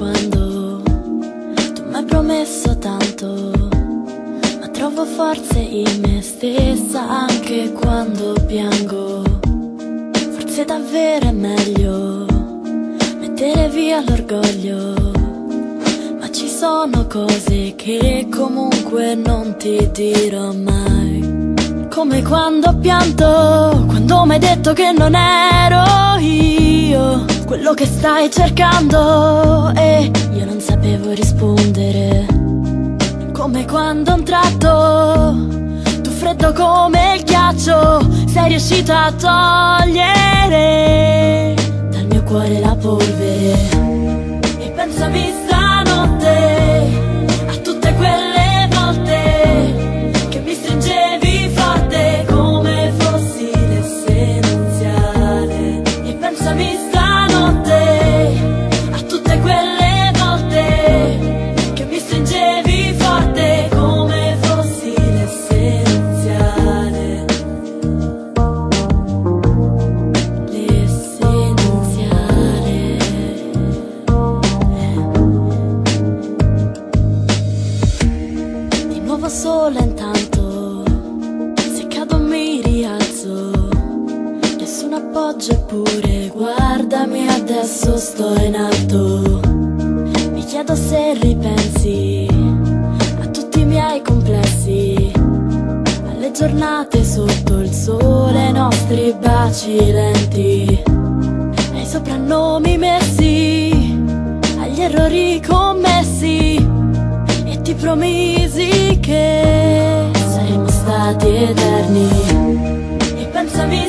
quando tu mi hai promesso tanto, ma trovo forze in me stessa anche quando piango. Forse davvero è meglio mettere via l'orgoglio, ma ci sono cose che comunque non ti dirò mai. Come quando ho pianto, quando mi hai detto che non ero io quello che stai cercando e io non sapevo rispondere. Come quando a un tratto, tu freddo come il ghiaccio, sei riuscita a togliere dal mio cuore la polvere. E pensami stanotte a tutte quelle volte che mi stringevi forte come fossi l'essenziale. E pensami stanotte a tutte quelle volte che mi stringevi forte come fossi l'essenziale. L'essenziale. Di nuovo sola intanto, se cado mi rialzo, nessun appoggio eppure guardami adesso sto in alto. Mi chiedo se ripensi a tutti i miei complessi, alle giornate sotto il sole, ai nostri baci lenti, ai soprannomi messi, agli errori commessi, e ti promisi che saremmo stati eterni. E pensami